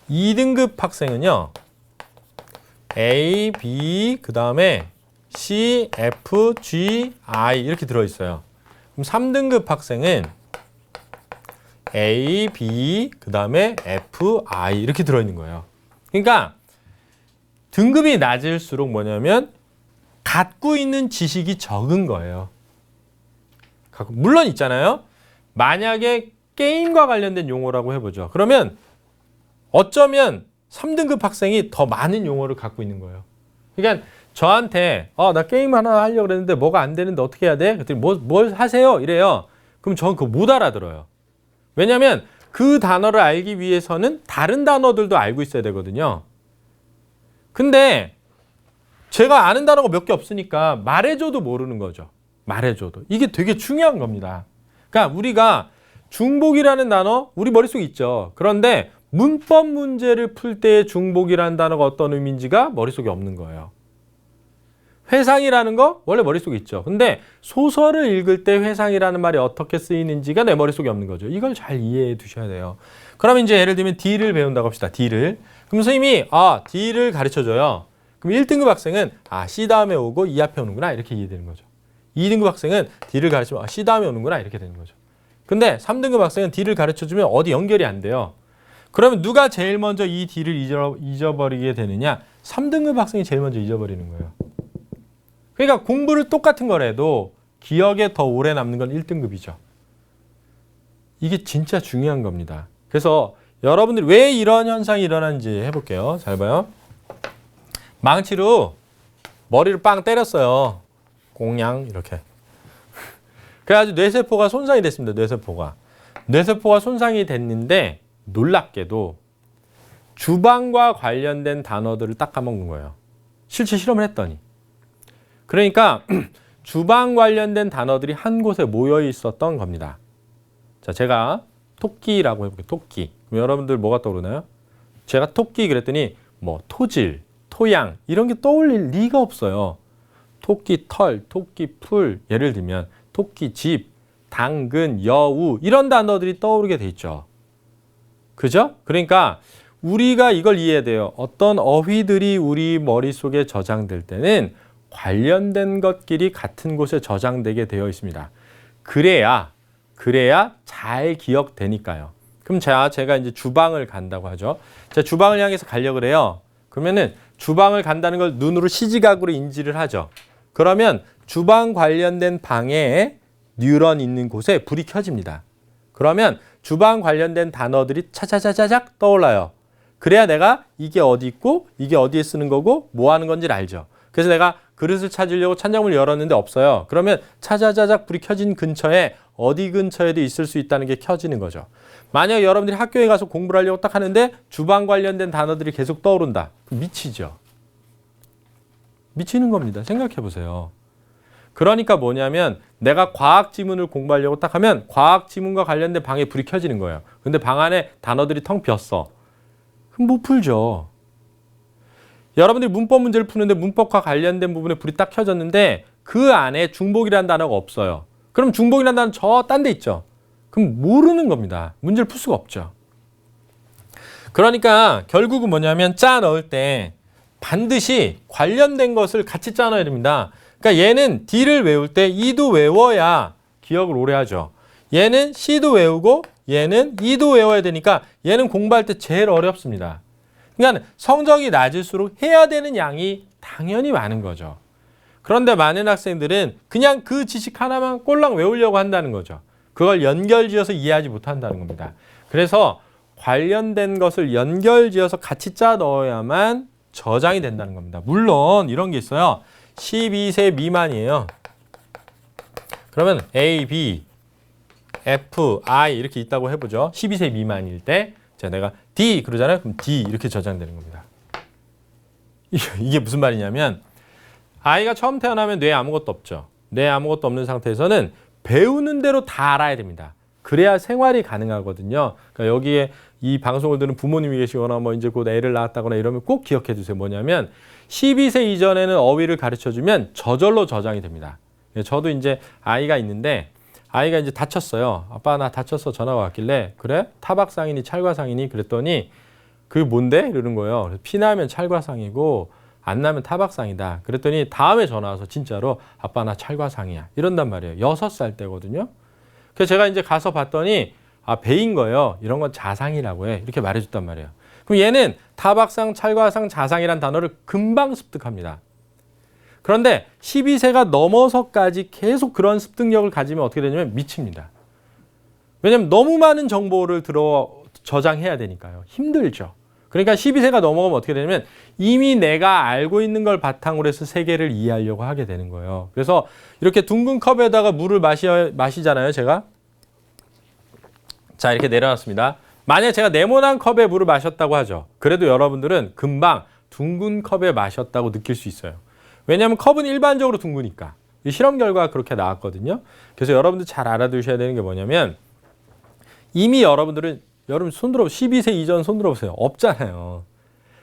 2등급 학생은요. A, B, 그 다음에 C, F, G, I 이렇게 들어있어요. 그럼 3등급 학생은 A, B, 그 다음에 F, I 이렇게 들어있는 거예요. 그러니까 등급이 낮을수록 뭐냐면 갖고 있는 지식이 적은 거예요. 물론 있잖아요. 만약에 게임과 관련된 용어라고 해보죠. 그러면 어쩌면 3등급 학생이 더 많은 용어를 갖고 있는 거예요. 그러니까 저한테 나 게임 하나 하려고 그랬는데 뭐가 안 되는데 어떻게 해야 돼? 그랬더니 뭘 하세요? 이래요. 그럼 저는 그거 못 알아들어요. 왜냐하면 그 단어를 알기 위해서는 다른 단어들도 알고 있어야 되거든요. 근데 제가 아는 단어가 몇 개 없으니까 말해줘도 모르는 거죠. 말해줘도. 이게 되게 중요한 겁니다. 그러니까 우리가 중복이라는 단어 우리 머릿속에 있죠. 그런데 문법 문제를 풀 때의 중복이라는 단어가 어떤 의미인지가 머릿속에 없는 거예요. 회상이라는 거 원래 머릿속에 있죠. 근데 소설을 읽을 때 회상이라는 말이 어떻게 쓰이는지가 내 머릿속에 없는 거죠. 이걸 잘 이해해 두셔야 돼요. 그럼 이제 예를 들면 D를 배운다고 합시다. D를. 그럼 선생님이 D를 가르쳐줘요. 그럼 1등급 학생은 C 다음에 오고 E 앞에 오는구나 이렇게 이해되는 거죠. 2등급 학생은 D를 가르치면 C 다음에 오는구나 이렇게 되는 거죠. 근데 3등급 학생은 D를 가르쳐주면 어디 연결이 안 돼요. 그러면 누가 제일 먼저 이 D를 잊어버리게 되느냐? 3등급 학생이 제일 먼저 잊어버리는 거예요. 그러니까 공부를 똑같은 거라도 기억에 더 오래 남는 건 1등급이죠. 이게 진짜 중요한 겁니다. 그래서 여러분들이 왜 이런 현상이 일어나는지 해볼게요. 잘 봐요. 망치로 머리를 빵 때렸어요. 공양 이렇게. 그래가지고 뇌세포가 손상이 됐습니다. 뇌세포가 손상이 됐는데 놀랍게도 주방과 관련된 단어들을 딱 까먹은 거예요. 실제 실험을 했더니. 그러니까 주방 관련된 단어들이 한 곳에 모여 있었던 겁니다. 자, 제가 토끼라고 해볼게요. 토끼. 그럼 여러분들 뭐가 떠오르나요? 제가 토끼 그랬더니 뭐 토질, 토양 이런 게 떠올릴 리가 없어요. 토끼 털, 토끼 풀, 예를 들면 토끼 집, 당근, 여우 이런 단어들이 떠오르게 돼 있죠. 그죠? 그러니까 우리가 이걸 이해해야 돼요. 어떤 어휘들이 우리 머릿속에 저장될 때는 관련된 것끼리 같은 곳에 저장되게 되어 있습니다. 그래야 잘 기억되니까요. 그럼 제가 이제 주방을 간다고 하죠. 제가 주방을 향해서 가려고 그래요. 그러면은 주방을 간다는 걸 눈으로 시지각으로 인지를 하죠. 그러면 주방 관련된 방에 뉴런 있는 곳에 불이 켜집니다. 그러면 주방 관련된 단어들이 차차차차작 떠올라요. 그래야 내가 이게 어디 있고 이게 어디에 쓰는 거고 뭐 하는 건지를 알죠. 그래서 내가 그릇을 찾으려고 찬장문을 열었는데 없어요. 그러면 차차차작 불이 켜진 근처에 어디 근처에도 있을 수 있다는 게 켜지는 거죠. 만약 여러분들이 학교에 가서 공부를 하려고 딱 하는데 주방 관련된 단어들이 계속 떠오른다. 그럼 미치죠. 미치는 겁니다. 생각해 보세요. 그러니까 뭐냐면 내가 과학 지문을 공부하려고 딱 하면 과학 지문과 관련된 방에 불이 켜지는 거예요. 근데 방 안에 단어들이 텅 비었어. 그럼 못 풀죠. 여러분들이 문법 문제를 푸는데 문법과 관련된 부분에 불이 딱 켜졌는데 그 안에 중복이라는 단어가 없어요. 그럼 중복이라는 단어는 저 딴 데 있죠. 그럼 모르는 겁니다. 문제를 풀 수가 없죠. 그러니까 결국은 뭐냐면 짜 넣을 때 반드시 관련된 것을 같이 짜 넣어야 됩니다. 그러니까 얘는 D를 외울 때 E도 외워야 기억을 오래 하죠. 얘는 C도 외우고 얘는 E도 외워야 되니까 얘는 공부할 때 제일 어렵습니다. 그러니까 성적이 낮을수록 해야 되는 양이 당연히 많은 거죠. 그런데 많은 학생들은 그냥 그 지식 하나만 꼴랑 외우려고 한다는 거죠. 그걸 연결지어서 이해하지 못한다는 겁니다. 그래서 관련된 것을 연결지어서 같이 짜 넣어야만 저장이 된다는 겁니다. 물론 이런 게 있어요. 12세 미만이에요. 그러면 A, B, F, I 이렇게 있다고 해보죠. 12세 미만일 때 자, 내가 D 그러잖아요. 그럼 D 이렇게 저장되는 겁니다. 이게 무슨 말이냐면 아이가 처음 태어나면 뇌에 아무것도 없죠. 뇌에 아무것도 없는 상태에서는 배우는 대로 다 알아야 됩니다. 그래야 생활이 가능하거든요. 그러니까 여기에 이 방송을 듣는 부모님이 계시거나 뭐 이제 곧 애를 낳았다거나 이러면 꼭 기억해 두세요. 뭐냐면 12세 이전에는 어휘를 가르쳐 주면 저절로 저장이 됩니다. 저도 이제 아이가 있는데 아이가 이제 다쳤어요. 아빠 나 다쳤어 전화가 왔길래 그래? 타박상이니 찰과상이니 그랬더니 그게 뭔데? 이러는 거예요. 피나면 찰과상이고 안 나면 타박상이다. 그랬더니 다음에 전화 와서 진짜로 아빠 나 찰과상이야. 이런단 말이에요. 6살 때거든요. 그래서 제가 이제 가서 봤더니 아 배인 거예요. 이런 건 자상이라고 해. 이렇게 말해줬단 말이에요. 그럼 얘는 타박상, 찰과상, 자상이란 단어를 금방 습득합니다. 그런데 12세가 넘어서까지 계속 그런 습득력을 가지면 어떻게 되냐면 미칩니다. 왜냐하면 너무 많은 정보를 저장해야 되니까요. 힘들죠. 그러니까 12세가 넘어가면 어떻게 되냐면 이미 내가 알고 있는 걸 바탕으로 해서 세계를 이해하려고 하게 되는 거예요. 그래서 이렇게 둥근 컵에다가 물을 마시잖아요. 제가. 자, 이렇게 내려놨습니다. 만약 제가 네모난 컵에 물을 마셨다고 하죠. 그래도 여러분들은 금방 둥근 컵에 마셨다고 느낄 수 있어요. 왜냐하면 컵은 일반적으로 둥그니까. 이 실험 결과가 그렇게 나왔거든요. 그래서 여러분들 잘 알아두셔야 되는 게 뭐냐면 이미 여러분 손 들어보세요. 12세 이전 손 들어보세요. 없잖아요.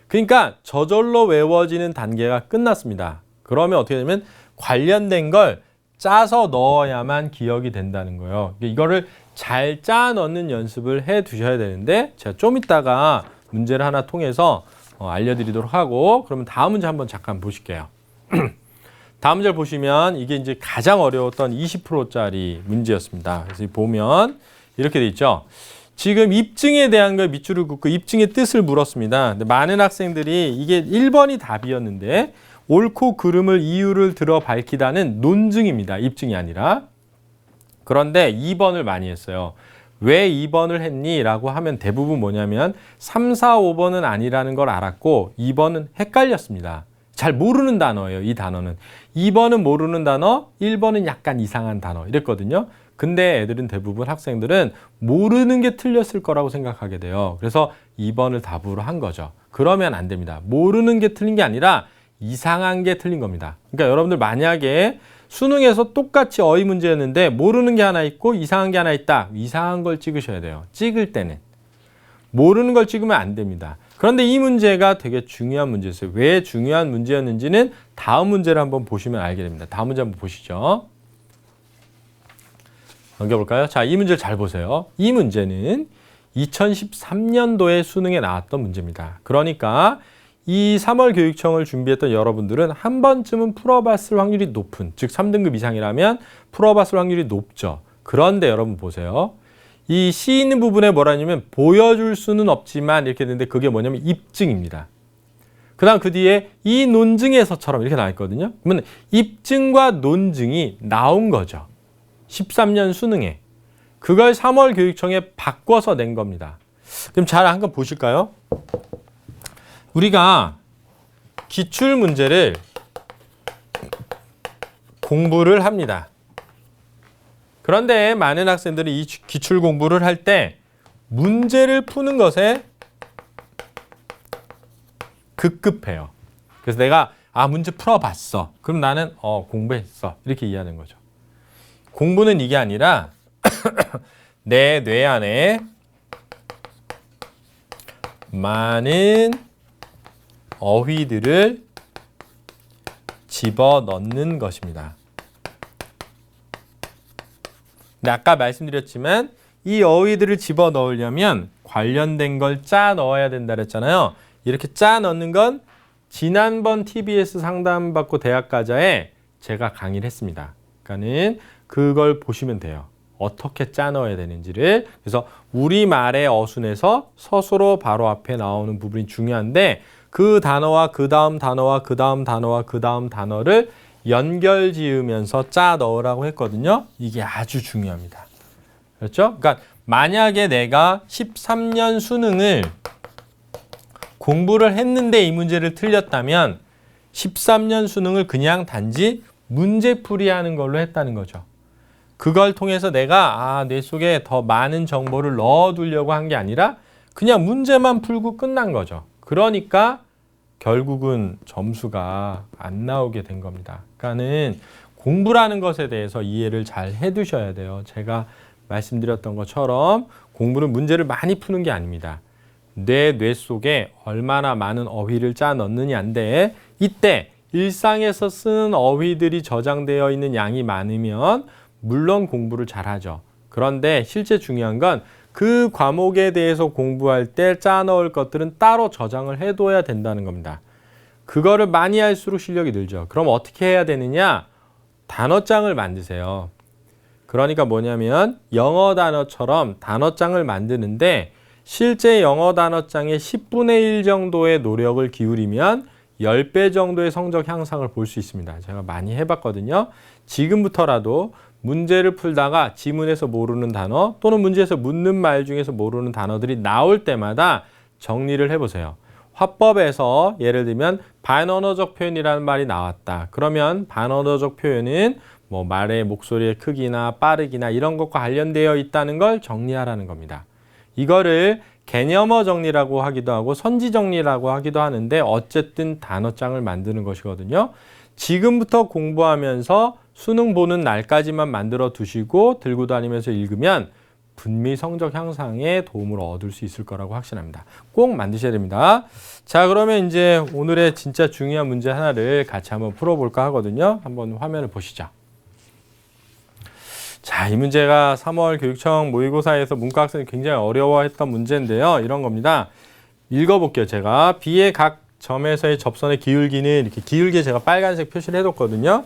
그러니까 저절로 외워지는 단계가 끝났습니다. 그러면 어떻게 되냐면 관련된 걸 짜서 넣어야만 기억이 된다는 거예요. 이거를 잘 짜 넣는 연습을 해 두셔야 되는데 제가 좀 이따가 문제를 하나 통해서 알려드리도록 하고 그러면 다음 문제 한번 잠깐 보실게요. 다음 문제를 보시면 이게 이제 가장 어려웠던 20%짜리 문제였습니다. 그래서 보면 이렇게 돼 있죠. 지금 입증에 대한 걸 밑줄을 긋고 입증의 뜻을 물었습니다. 근데 많은 학생들이 이게 1번이 답이었는데 옳고 그름을 이유를 들어 밝히다는 논증입니다. 입증이 아니라. 그런데 2번을 많이 했어요. 왜 2번을 했니? 라고 하면 대부분 뭐냐면 3, 4, 5번은 아니라는 걸 알았고 2번은 헷갈렸습니다. 잘 모르는 단어예요. 이 단어는. 2번은 모르는 단어, 1번은 약간 이상한 단어 이랬거든요. 근데 애들은 대부분 학생들은 모르는 게 틀렸을 거라고 생각하게 돼요. 그래서 2번을 답으로 한 거죠. 그러면 안 됩니다. 모르는 게 틀린 게 아니라 이상한 게 틀린 겁니다. 그러니까 여러분들 만약에 수능에서 똑같이 어휘 문제였는데 모르는 게 하나 있고 이상한 게 하나 있다. 이상한 걸 찍으셔야 돼요. 찍을 때는. 모르는 걸 찍으면 안 됩니다. 그런데 이 문제가 되게 중요한 문제였어요. 왜 중요한 문제였는지는 다음 문제를 한번 보시면 알게 됩니다. 다음 문제 한번 보시죠. 넘겨볼까요? 자, 이 문제를 잘 보세요. 이 문제는 2013년도에 수능에 나왔던 문제입니다. 그러니까 이 3월 교육청을 준비했던 여러분들은 한 번쯤은 풀어봤을 확률이 높은, 즉 3등급 이상이라면 풀어봤을 확률이 높죠. 그런데 여러분 보세요. 이 C 있는 부분에 뭐라냐면 보여줄 수는 없지만 이렇게 되는데 그게 뭐냐면 입증입니다. 그 다음 그 뒤에 이 논증에서처럼 이렇게 나와 있거든요. 그러면 입증과 논증이 나온 거죠. 13년 수능에. 그걸 3월 교육청에 바꿔서 낸 겁니다. 그럼 잘 한번 보실까요? 우리가 기출 문제를 공부를 합니다. 그런데 많은 학생들이 이 기출 공부를 할 때 문제를 푸는 것에 급급해요. 그래서 내가 문제 풀어봤어. 그럼 나는 공부했어. 이렇게 이해하는 거죠. 공부는 이게 아니라 내 뇌 안에 많은 어휘들을 집어넣는 것입니다. 근데 아까 말씀드렸지만 이 어휘들을 집어넣으려면 관련된 걸 짜 넣어야 된다 그랬잖아요. 이렇게 짜 넣는 건 지난번 TBS 상담받고 대학가자에 제가 강의를 했습니다. 그러니까는 그걸 보시면 돼요. 어떻게 짜 넣어야 되는지를. 그래서 우리말의 어순에서 서술어 바로 앞에 나오는 부분이 중요한데 그 단어와 그 다음 단어와 그 다음 단어와 그 다음 단어를 연결 지으면서 짜 넣으라고 했거든요. 이게 아주 중요합니다. 그렇죠? 그러니까 만약에 내가 13년 수능을 공부를 했는데 이 문제를 틀렸다면 13년 수능을 그냥 단지 문제풀이 하는 걸로 했다는 거죠. 그걸 통해서 내가 뇌 속에 더 많은 정보를 넣어두려고 한 게 아니라 그냥 문제만 풀고 끝난 거죠. 그러니까 결국은 점수가 안 나오게 된 겁니다. 그러니까는 공부라는 것에 대해서 이해를 잘 해두셔야 돼요. 제가 말씀드렸던 것처럼 공부는 문제를 많이 푸는 게 아닙니다. 내 뇌 속에 얼마나 많은 어휘를 짜 넣느냐인데 이때 일상에서 쓰는 어휘들이 저장되어 있는 양이 많으면 물론 공부를 잘하죠. 그런데 실제 중요한 건 그 과목에 대해서 공부할 때 짜 넣을 것들은 따로 저장을 해둬야 된다는 겁니다. 그거를 많이 할수록 실력이 늘죠. 그럼 어떻게 해야 되느냐? 단어장을 만드세요. 그러니까 뭐냐면 영어 단어처럼 단어장을 만드는데 실제 영어 단어장의 10분의 1 정도의 노력을 기울이면 10배 정도의 성적 향상을 볼 수 있습니다. 제가 많이 해봤거든요. 지금부터라도 문제를 풀다가 지문에서 모르는 단어 또는 문제에서 묻는 말 중에서 모르는 단어들이 나올 때마다 정리를 해보세요. 화법에서 예를 들면 반언어적 표현이라는 말이 나왔다. 그러면 반언어적 표현은 뭐 말의 목소리의 크기나 빠르기나 이런 것과 관련되어 있다는 걸 정리하라는 겁니다. 이거를 개념어 정리라고 하기도 하고 선지 정리라고 하기도 하는데 어쨌든 단어장을 만드는 것이거든요. 지금부터 공부하면서 수능 보는 날까지만 만들어 두시고 들고 다니면서 읽으면 분명히 성적 향상에 도움을 얻을 수 있을 거라고 확신합니다. 꼭 만드셔야 됩니다. 자, 그러면 이제 오늘의 진짜 중요한 문제 하나를 같이 한번 풀어볼까 하거든요. 한번 화면을 보시죠. 자, 이 문제가 3월 교육청 모의고사에서 문과 학생이 굉장히 어려워했던 문제인데요. 이런 겁니다. 읽어볼게요. 제가 B의 각 점에서의 접선의 기울기는 이렇게 기울기에 제가 빨간색 표시를 해뒀거든요.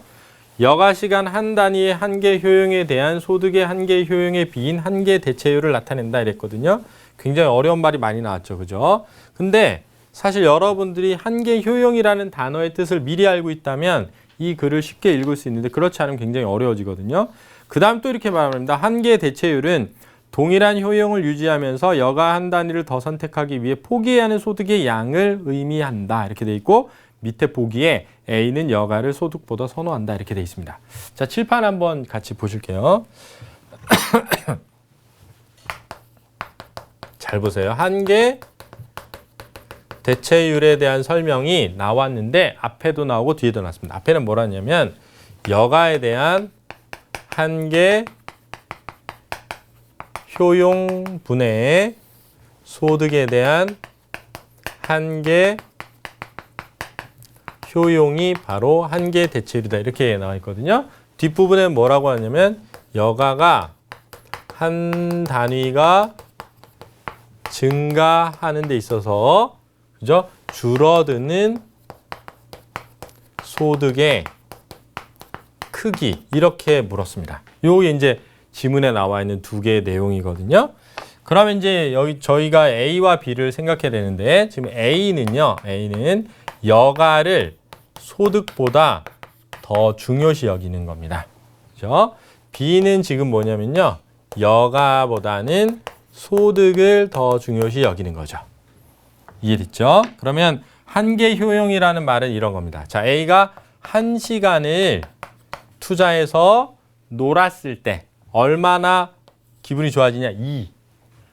여가시간 한 단위의 한계 효용에 대한 소득의 한계 효용에 비인 한계 대체율을 나타낸다 이랬거든요. 굉장히 어려운 말이 많이 나왔죠. 그죠? 근데 사실 여러분들이 한계 효용이라는 단어의 뜻을 미리 알고 있다면 이 글을 쉽게 읽을 수 있는데 그렇지 않으면 굉장히 어려워지거든요. 그 다음 또 이렇게 말합니다. 한계 대체율은 동일한 효용을 유지하면서 여가 한 단위를 더 선택하기 위해 포기해야 하는 소득의 양을 의미한다. 이렇게 돼 있고 밑에 보기에 A는 여가를 소득보다 선호한다 이렇게 돼 있습니다. 자, 칠판 한번 같이 보실게요. 잘 보세요. 한계 대체율에 대한 설명이 나왔는데 앞에도 나오고 뒤에도 나왔습니다. 앞에는 뭐라 했냐면 여가에 대한 한계 효용 분해의 소득에 대한 한계 효용이 바로 한계 대체율이다 이렇게 나와 있거든요. 뒷부분에 뭐라고 하냐면 여가가 한 단위가 증가하는 데 있어서 그죠? 줄어드는 소득의 크기 이렇게 물었습니다. 요게 이제 지문에 나와 있는 두 개의 내용이거든요. 그러면 이제 여기 저희가 A와 B를 생각해야 되는데 지금 A는요. A는 여가를 소득보다 더 중요시 여기는 겁니다. 그죠? B는 지금 뭐냐면요. 여가보다는 소득을 더 중요시 여기는 거죠. 이해됐죠? 그러면 한계 효용이라는 말은 이런 겁니다. 자, A가 1시간을 투자해서 놀았을 때 얼마나 기분이 좋아지냐? 2.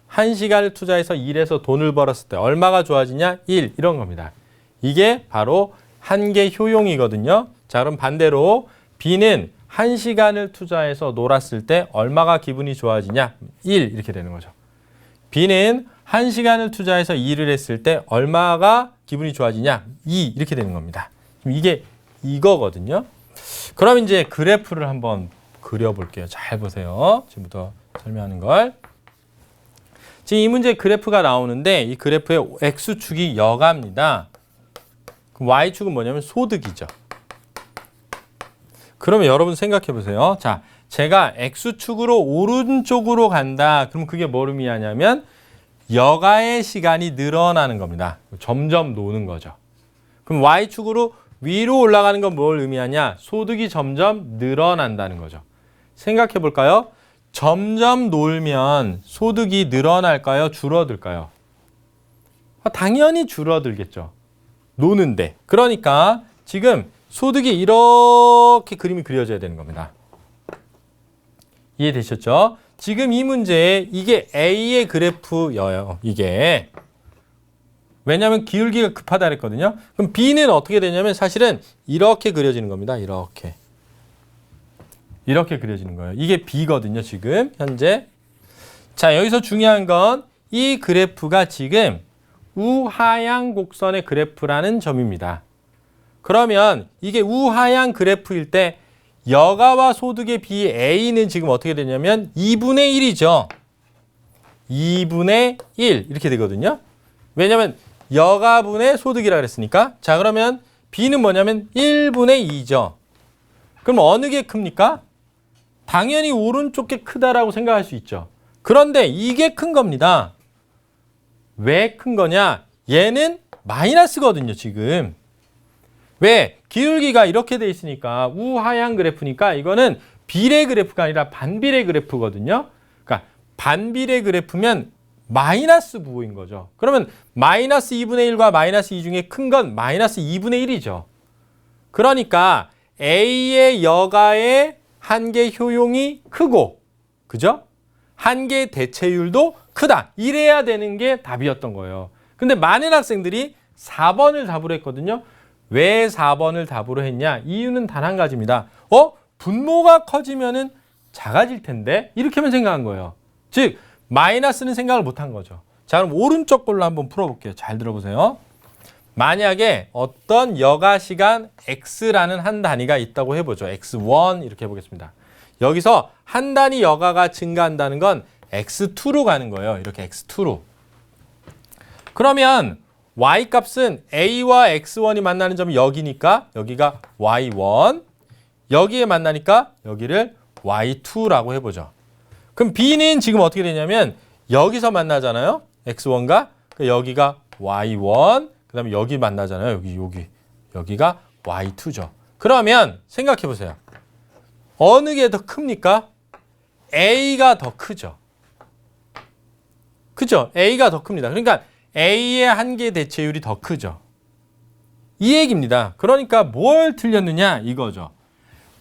1시간을 투자해서 일해서 돈을 벌었을 때 얼마가 좋아지냐? 1. 이런 겁니다. 이게 바로 한계 효용이거든요. 자, 그럼 반대로 B는 1시간을 투자해서 놀았을 때 얼마가 기분이 좋아지냐? 1. 이렇게 되는 거죠. B는 1시간을 투자해서 일을 했을 때 얼마가 기분이 좋아지냐? 2. 이렇게 되는 겁니다. 이게 이거거든요. 그럼 이제 그래프를 한번 그려볼게요. 잘 보세요. 지금부터 설명하는 걸. 지금 이 문제 그래프가 나오는데 이 그래프의 X축이 여가입니다. 그럼 Y축은 뭐냐면 소득이죠. 그러면 여러분 생각해 보세요. 자, 제가 X축으로 오른쪽으로 간다. 그럼 그게 뭘 의미하냐면 여가의 시간이 늘어나는 겁니다. 점점 노는 거죠. 그럼 Y축으로 위로 올라가는 건 뭘 의미하냐? 소득이 점점 늘어난다는 거죠. 생각해 볼까요? 점점 놀면 소득이 늘어날까요? 줄어들까요? 당연히 줄어들겠죠. 노는데. 그러니까 지금 소득이 이렇게 그림이 그려져야 되는 겁니다. 이해되셨죠? 지금 이 문제에 이게 A의 그래프여요. 이게. 왜냐하면 기울기가 급하다 그랬거든요. 그럼 B는 어떻게 되냐면 사실은 이렇게 그려지는 겁니다. 이렇게. 이렇게 그려지는 거예요. 이게 B거든요. 지금 현재. 자, 여기서 중요한 건 이 그래프가 지금 우하향 곡선의 그래프라는 점입니다. 그러면 이게 우하향 그래프일 때 여가와 소득의 비율 A는 지금 어떻게 되냐면 2분의 1이죠. 2분의 1 이렇게 되거든요. 왜냐하면 여가분의 소득이라 그랬으니까. 자, 그러면 B는 뭐냐면 1분의 2죠. 그럼 어느 게 큽니까? 당연히 오른쪽 게 크다라고 생각할 수 있죠. 그런데 이게 큰 겁니다. 왜 큰 거냐? 얘는 마이너스거든요, 지금. 왜? 기울기가 이렇게 돼 있으니까 우하향 그래프니까 이거는 비례 그래프가 아니라 반비례 그래프거든요. 그러니까 반비례 그래프면 마이너스 부호인 거죠. 그러면 마이너스 2분의 1과 마이너스 2 중에 큰 건 마이너스 2분의 1이죠. 그러니까 A의 여가의 한계 효용이 크고, 그죠? 한계 대체율도 크다. 이래야 되는 게 답이었던 거예요. 근데 많은 학생들이 4번을 답으로 했거든요. 왜 4번을 답으로 했냐? 이유는 단 한 가지입니다. 분모가 커지면은 작아질 텐데? 이렇게만 생각한 거예요. 즉, 마이너스는 생각을 못한 거죠. 자, 그럼 오른쪽 걸로 한번 풀어볼게요. 잘 들어보세요. 만약에 어떤 여가 시간 X라는 한 단위가 있다고 해보죠. X1 이렇게 해보겠습니다. 여기서 한 단위 여가가 증가한다는 건 X2로 가는 거예요. 이렇게 X2로. 그러면 Y 값은 A와 X1이 만나는 점이 여기니까 여기가 Y1. 여기에 만나니까 여기를 Y2라고 해보죠. 그럼 B는 지금 어떻게 되냐면 여기서 만나잖아요. X1과 여기가 Y1. 그 다음에 여기 만나잖아요. 여기가 Y2죠. 그러면 생각해 보세요. 어느 게 더 큽니까? A가 더 크죠. 그죠? A가 더 큽니다. 그러니까 A의 한계 대체율이 더 크죠. 이 얘기입니다. 그러니까 뭘 틀렸느냐 이거죠.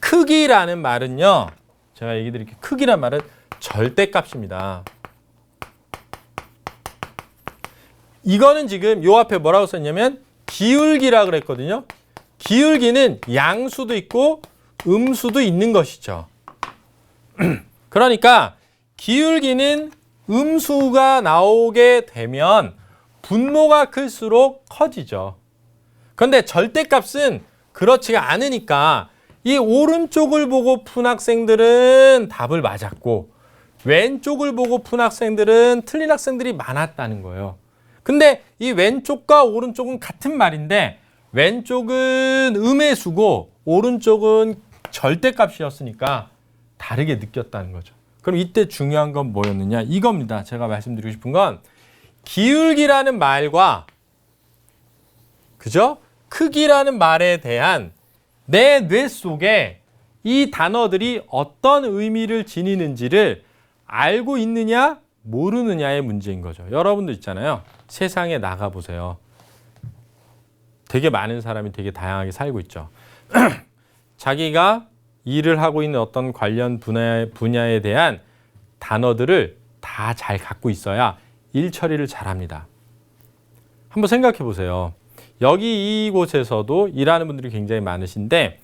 크기라는 말은요. 제가 얘기 드릴게요. 크기란 말은 절대값입니다. 이거는 지금 요 앞에 뭐라고 썼냐면 기울기라 그랬거든요. 기울기는 양수도 있고 음수도 있는 것이죠. 그러니까 기울기는 음수가 나오게 되면 분모가 클수록 커지죠. 그런데 절대값은 그렇지가 않으니까 이 오른쪽을 보고 푼 학생들은 답을 맞았고 왼쪽을 보고 푼 학생들은 틀린 학생들이 많았다는 거예요. 근데 이 왼쪽과 오른쪽은 같은 말인데 왼쪽은 음의 수고 오른쪽은 절대값이었으니까 다르게 느꼈다는 거죠. 그럼 이때 중요한 건 뭐였느냐? 이겁니다. 제가 말씀드리고 싶은 건 기울기라는 말과 그죠? 크기라는 말에 대한 내 뇌 속에 이 단어들이 어떤 의미를 지니는지를 알고 있느냐 모르느냐의 문제인 거죠. 여러분도 있잖아요. 세상에 나가보세요. 되게 많은 사람이 되게 다양하게 살고 있죠. 자기가 일을 하고 있는 어떤 관련 분야에 대한 단어들을 다 잘 갖고 있어야 일 처리를 잘합니다. 한번 생각해 보세요. 여기 이곳에서도 일하는 분들이 굉장히 많으신데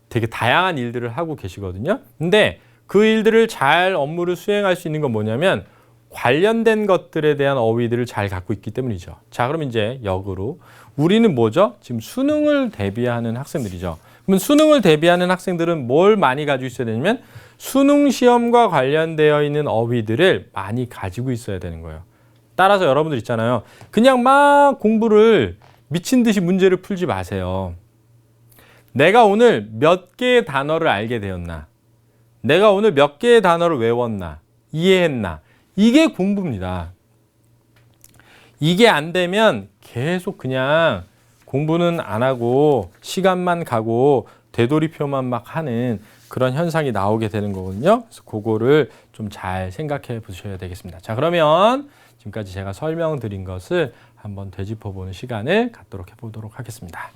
되게 다양한 일들을 하고 계시거든요. 근데 그 일들을 잘 업무를 수행할 수 있는 건 뭐냐면 관련된 것들에 대한 어휘들을 잘 갖고 있기 때문이죠. 자, 그럼 이제 역으로 우리는 뭐죠? 지금 수능을 대비하는 학생들이죠. 그러면 수능을 대비하는 학생들은 뭘 많이 가지고 있어야 되냐면 수능 시험과 관련되어 있는 어휘들을 많이 가지고 있어야 되는 거예요. 따라서 여러분들 있잖아요. 그냥 막 공부를 미친 듯이 문제를 풀지 마세요. 내가 오늘 몇 개의 단어를 알게 되었나? 내가 오늘 몇 개의 단어를 외웠나? 이해했나? 이게 공부입니다. 이게 안 되면 계속 그냥 공부는 안 하고 시간만 가고 되돌이표만 막 하는 그런 현상이 나오게 되는 거거든요. 그래서 그거를 좀 잘 생각해 보셔야 되겠습니다. 자, 그러면 지금까지 제가 설명드린 것을 한번 되짚어보는 시간을 갖도록 해보도록 하겠습니다.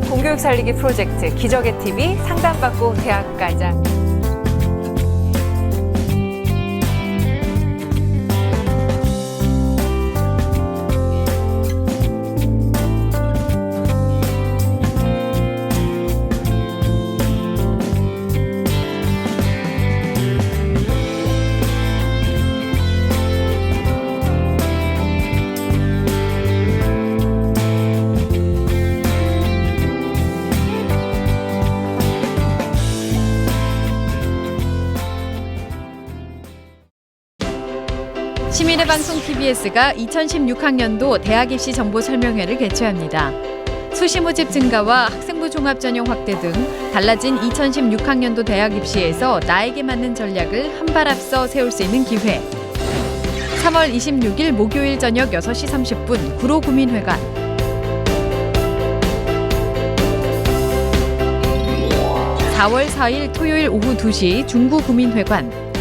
공교육 살리기 프로젝트 기적의 TV 상담받고 대학 가자. 시민의 방송 TBS가 2016학년도 대학 입시 정보 설명회를 개최합니다. 수시 모집 증가와 학생부 종합 전형 확대 등 달라진 2016학년도 대학 입시에서 나에게 맞는 전략을 한 발 앞서 세울 수 있는 기회. 3월 26일 목요일 저녁 6시 30분 구로 구민회관. 4월 4일 토요일 오후 2시 중구 구민회관.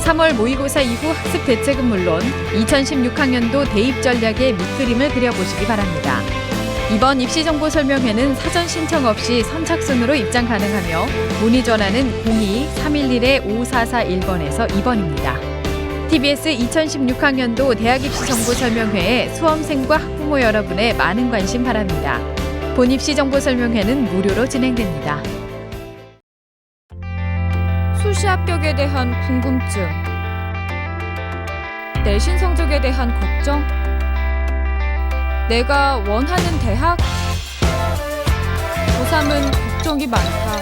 3월 모의고사 이후 학습 대책은 물론 2016학년도 대입 전략의 밑그림을 그려보시기 바랍니다. 이번 입시 정보 설명회는 사전 신청 없이 선착순으로 입장 가능하며 문의 전화는 02-311-5441번에서 2번입니다. TBS 2016학년도 대학 입시 정보 설명회에 수험생과 학부모 여러분의 많은 관심 바랍니다. 본 입시 정보 설명회는 무료로 진행됩니다. 수시 합격에 대한 궁금증, 내신 성적에 대한 걱정, 내가 원하는 대학, 고3은 걱정이 많다.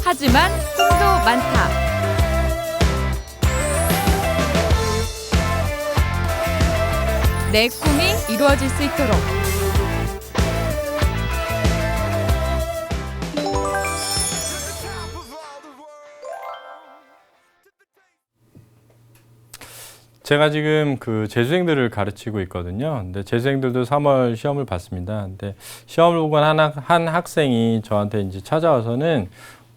하지만 꿈도 많다. 내 꿈이 이루어질 수 있도록 제가 지금 그 재수생들을 가르치고 있거든요. 근데 재수생들도 3월 시험을 봤습니다. 근데 시험을 보고 한 학생이 저한테 이제 찾아와서는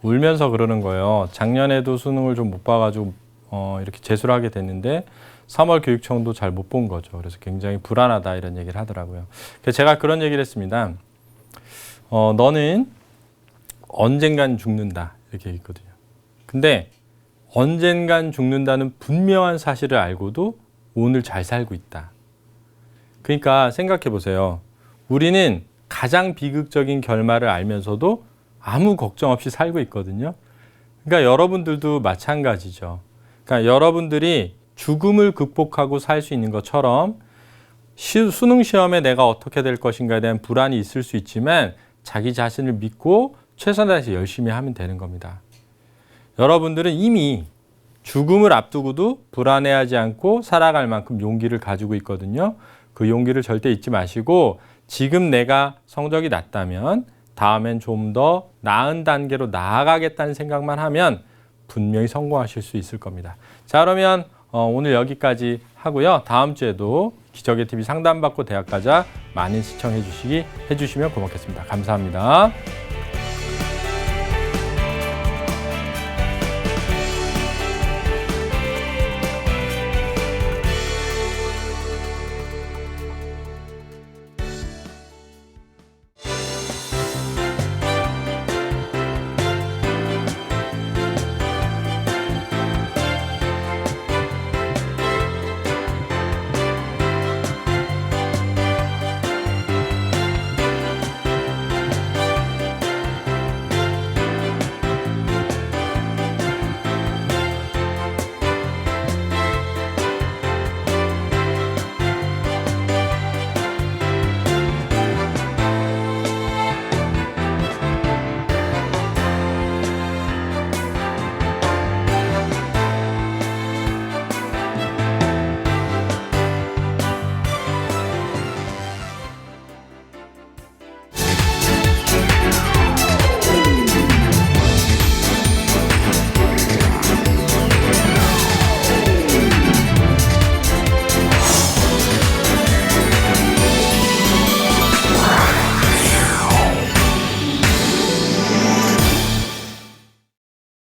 울면서 그러는 거예요. 작년에도 수능을 좀 못 봐가지고 이렇게 재수를 하게 됐는데 3월 교육청도 잘 못 본 거죠. 그래서 굉장히 불안하다 이런 얘기를 하더라고요. 그래서 제가 그런 얘기를 했습니다. 너는 언젠간 죽는다 이렇게 얘기했거든요. 근데 언젠간 죽는다는 분명한 사실을 알고도 오늘 잘 살고 있다. 그러니까 생각해 보세요. 우리는 가장 비극적인 결말을 알면서도 아무 걱정 없이 살고 있거든요. 그러니까 여러분들도 마찬가지죠. 그러니까 여러분들이 죽음을 극복하고 살 수 있는 것처럼 수능 시험에 내가 어떻게 될 것인가에 대한 불안이 있을 수 있지만 자기 자신을 믿고 최선을 다해서 열심히 하면 되는 겁니다. 여러분들은 이미 죽음을 앞두고도 불안해하지 않고 살아갈 만큼 용기를 가지고 있거든요. 그 용기를 절대 잊지 마시고 지금 내가 성적이 낮다면 다음엔 좀 더 나은 단계로 나아가겠다는 생각만 하면 분명히 성공하실 수 있을 겁니다. 자, 그러면 오늘 여기까지 하고요. 다음 주에도 기적의 TV 상담받고 대학 가자 많은 시청해 주시면 고맙겠습니다. 감사합니다.